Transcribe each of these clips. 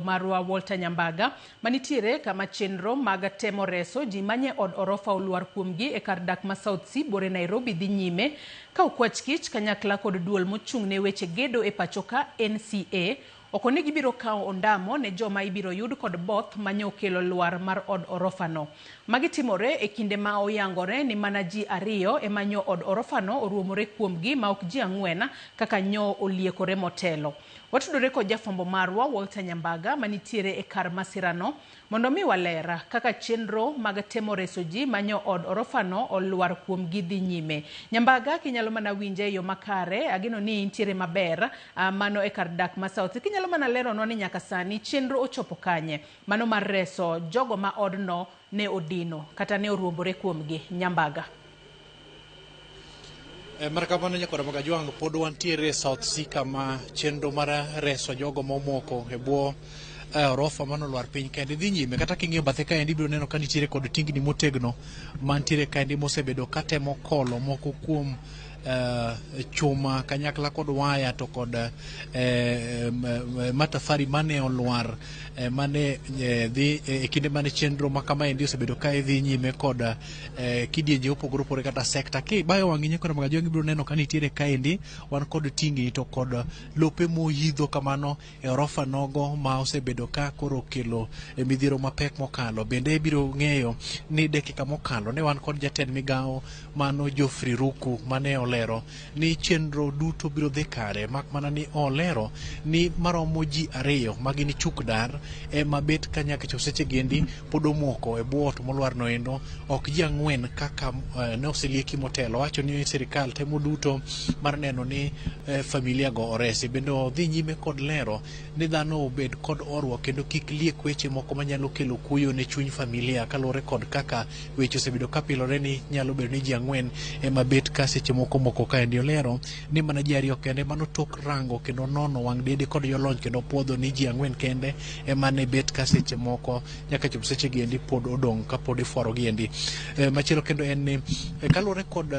Marwa Walter Nyambaga manitiere kama chenro mag temo reso ji manye od orofa oluar kuomgi e kar dak ma South Sea bore Nairobi dhi nyime ka okwach kich kanyakla kod duol mochung' ne weche gedo e pachoka NCA okone gibiro kawo ondamo ne joma ibiro yud kod both manyo kelo luar mar od orofa no. Magitimore e kinde ma oyangore ni mana ji ariyo e manyo od orofa no oruomore kuomgi ma ok ji ang'wen kaka nyo oliekore motelo. Watudore kod jafwambo marwa Walter Nyambaga manitiere e kar masirano mondo mi walera kaka chenro mag temo reso ji manyo od orofa no oluar kuomgi dhi nyime. Nyambaga kinyalo mana winje yo makare ageno ni intiere maber mano e kar dak ma South. Kinyalo mana lero no ni nyaka sani chenro ochopo kanye mano mar reso jogo ma odno ne odino kata ne oruombore kuomgi. Nyambaga. Markamano nyakora magajwang pod wantiere South Sea kama chenro mar reso jogo momoko e bwo orofa mano lwar piny kende dhi nyime. Kata king'iyo bathe kaendi biro neno ka nitiere kod tingni motegno mantiere kaendi mosebedo katemo kolo moko kuom chuma kanyakla kod waya to kod matafari mane olwar mane dhi e kinde mane chenro makamaendi osebedo ka dhi nyime kod kidienje opogore opogore kata sekta ki bayo wang'inye kod magajongi biro neno ka nitiere kaendi wan kod tingni to kod lope moyidho kamano e orofa nogo ma osebedo ka koro kelo midhiero mapek mokalo. Bende biro ng'eyo ni dakika mokalo ne wan kod jatend migawo mano Geoffrey Ruku mane olero ni chenro duto biro dhi kare mak mana ni olero ni maromo ji ariyo magini chukdar mabet kanyaka chop seche gendi pod omoko e bwo ot molwar no endo ok ji ang'wen kaka ne oselieki motelo. Wacho ni sirikal temo duto mar neno ni familia go oresi. Bende odhi nyime kod lero ni dhano obed kod orwa kendo kik liek weche moko manyalo kelo kuyo ne chuny familia kalore kod kaka weche osebedo kapilore ni nyalo bedo ni ji ang'wen mabet ka seche moko kaendi. Olero ni mana ji ariyo kende mano tok rango kendo nono wang' dede kod jolony kendo puodho ni ji ang'wen kende mane bet ka seche moko nyaka chop seche giendi pod odong' ka pod ifuaro giendi. Machielo kendo en ni kalore kod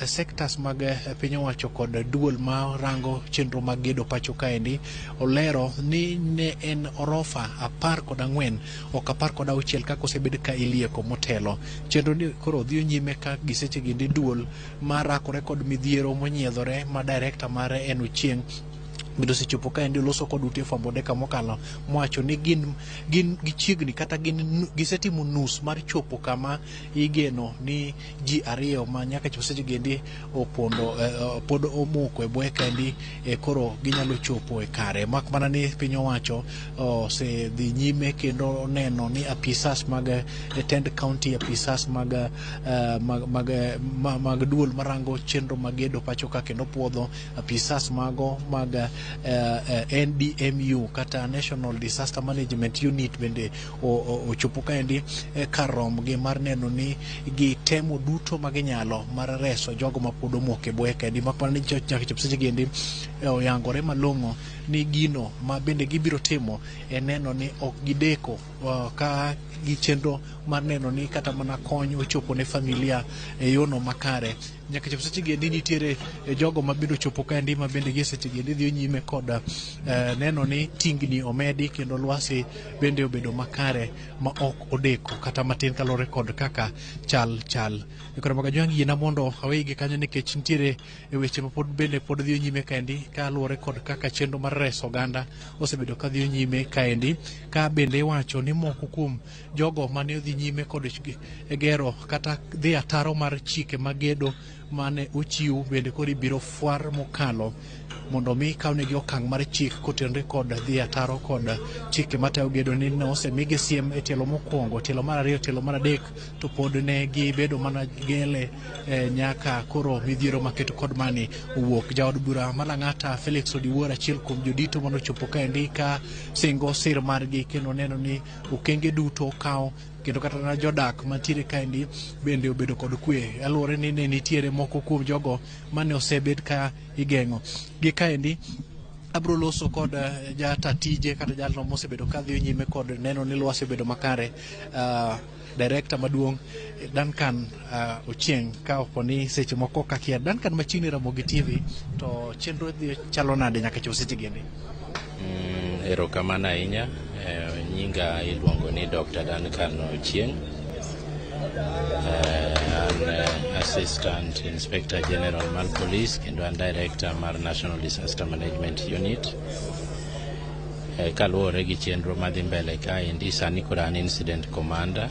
sectors mag piny owacho kod duol ma rango chenro mag gedo pacho kaendi olero ni ne en orofa 14 ok 16 kaka osebed ka ilieko motelo. Chenro ni koro dhi nyime ka giseche giendi duol marakore kod midhiero monyiedhore ma director mare en Ochieng biro sechopo kaendi loso kod ute fwambo deka mokalo mwacho ni gin gichiegni kata gisetimo nus mar chopo kama igeno ni ji ariyo ma nyaka chop seche gendi opondo pod omoko e bwe kaendi koro ginyalo chopo e kare mak mana ni piny owacho se dhi nyime kendo neno ni apisas mag tend county apisas mag duol marango chenro magedo pacho ka kendo puodho apisas mago mag NDMU kata National Disaster Management Unit bende ochopo kaendi kar romgi mar neno ni gitemo duto maginyalo mar reso jogo mapod omoko e bwe kaendi mak mana ni nyaka chop seche giendi oyangore malong'o ni gino ma bende gibiro timo e neno ni ok gideko ka gichenro mar neno ni kata mana kony ochopo ne familia e yono makare. Nyaka chop seche giendi nitiere jogo mabiro chopo kaendi ma bende gi seche giendi dhi nyime kod neno ni tingni omedi kendo lwasi bende obedo makare ma ok odeko kata matin kalore kod kaka chal. Nikora magajwangi yena mondo awegi kanyo nikech nitiere e weche ma pod dhi nyime kaendi ka luore kod kaka chenro mar reso oganda osebedo ka dhi nyime kaendi ka bende wacho ni moko kuom jogo mane dhi nyime kod gero kata dhi ataro mar chike magedo mane ochiw bende koro ibiro fwar mokalo mondo mi kawnegi okang' mar chik kotenre kod dhi ataro kod chike matayo gedo ni osemigi siem e tielo mokwongo, tielo mar ariyo, tielo mar adek to pod ne gibedo mana gele nyaka koro midhiero maketo kod mani owuok. Jaod bura Malang'ata Felix Odiwuor achiel kuom jodito manochopo kaendi ka singo sir margi kendo neno ni okenge duto okaw kendo kata na jodak mantiere kaendi bende obedo kod kwe. Aluore ni ne nitiere moko kuom jogo mane osebed ka igeng'o gi kaendi. Abro loso kod jata tije kata jalno mosebedo ka dhi nyime kod neno ni lwasi obedo makare director maduong' Duncan Ochieng ka oponi seche moko kakia Duncan machiegni Ramogi TV to chenro dhi chalo nade nyaka chop seche gini. Erokamano ahinya. Nyinga iluongo ni Dr. Duncan Ochieng. An Assistant Inspector General mar Police kendo an Director mar National Disaster Management Unit. Kaluwore gi chenro madhi mbele kaendi, sani kora an Incident Commander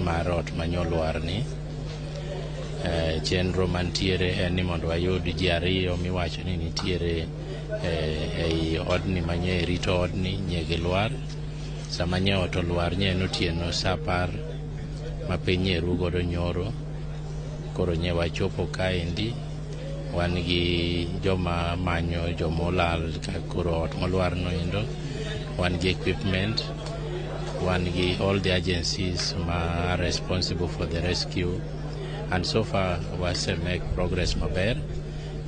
mar ot manyoluar ni. Chenro mantiere en ni mondo wayud ji ariyo miwacho ni nitiere ei odni manye rito odni nyege lwar. Sama nye ot olwar nye notieno sa 10 ma piny eru godo nyoro. Koro nye wachopo kaendi, wan gi joma manyo jomolal ka koro ot molwar no endo, wan gi equipment, wan gi all the agencies ma are responsible for the rescue, and so far wase make progress maber.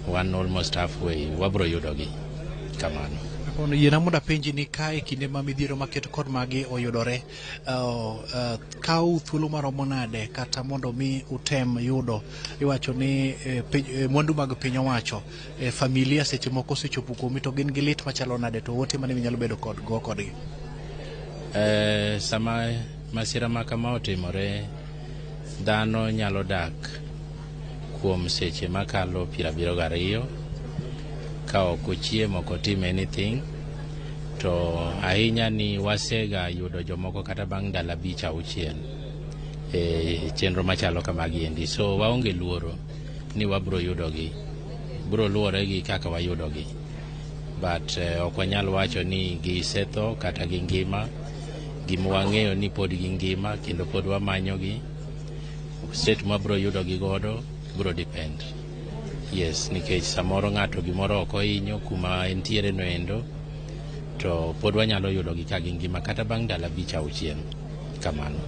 Wan almost halfway, wabro yudogi kamano. Ono yena muda penji ni kae kinde ma midhiero maketo kod magi oyudore, kau thuolo maromo nade kata mondo mi utem yudo, iwacho ni mwandu mag piny owacho, familia seche moko sechopo kuomi to gin gi lit machalo nade, to wote mane minyalo bedo kod go kodgi? Sama masira ma kama otimore, dhano nyalo dak kuom seche makalo 72 ka ok ochiemo ok otim anything, to ahinya ni wasega yudo jomoko kata bang' ndalo 5-6 chenro machalo kamagi endi. So waonge luoro ni wabro yudogi, bro luore gi kaka wayudogi, but ok wanyal wacho ni gisetho kata gi ngima. Gima wang'eyo ni pod gi ngima kendo pod wamanyogi. State mabro yudogi godo bro depend. Yes, nikech samoro ng'ato gimoro ok ohinyo kuma entiere no endo, to pod wanyalo yudogi ka gi ngima kata bang' ndalo 5-6 kamano.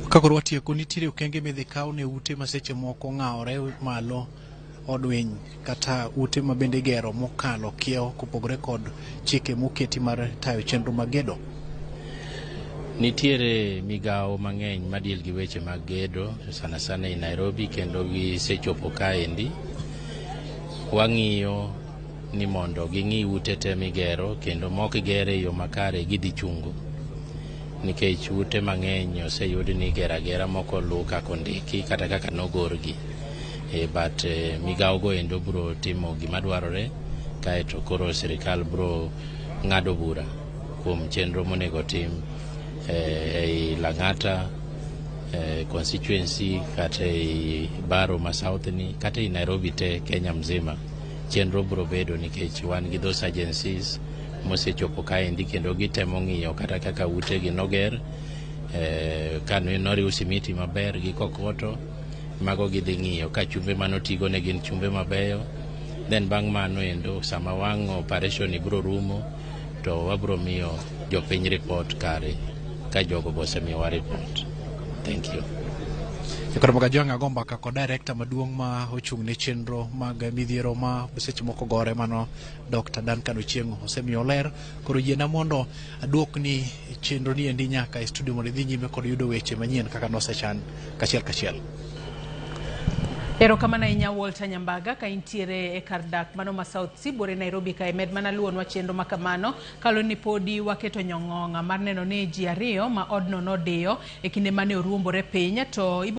Kakoro watieko, nitiere okenge midhi kaw ne ute ma seche moko ng'aore malo odwiny kata ute ma bende gero mokalo kiewo kopogore kod chike moketi mar tayo chenro magedo? Nitiere migawo mang'eny madil gi weche mag gedo sana sana e Nairobi, kendo gisechopo kaendi. Wang'iyo ni mondo ging'i ute te migero kendo mok gere yo makare gidhi chungo, nikech ute mang'eny oseyud ni gera moko lu kaka ondiki kata kaka nogorgi. But migawo go endo bro timo gima dwarore, kaeto koro sirikal bro ng'ado bura kuom chenro monego tim ei Lang'ata constituency kata ei Baro ma South ni kata ei Nairobi te Kenya mzima. Chenro bro bedo nikech wan gi those agencies mosechopo kaendi kendo gitemo ng'iyo kata kaka ute gi noger, kano noriw simiti maber gi kokoto, mago gidhi ng'iyo ka chumbe manotigo ne gin chumbe mabeyo. Then bang' mano endo sama wang' operation bro rumo, to wabro miyo jopiny report kare ka jogo bosemiyowa report. Thank you. Koro baga jonga gomba kako director maduong' ma ochung' ne chenro mag midhiero ma seche moko gore mano Dr. Duncan Ochieng osemiyo ler. Koro yiena mondo aduok ni chenro ni endi nyaka e studio mondo idhi nyime kod yudo weche manyien kaka nosechan kachiel. Erokamano ahinya Walter Nyambaga ka intiere e kar dak mano ma South Sea bore Nairobi ka med mana luonwa chenro makamano kalo ni podi waketo nyong'ong'a mar neno ni ji ariyo ma odno nodiyo e kinde mane oruombore piny to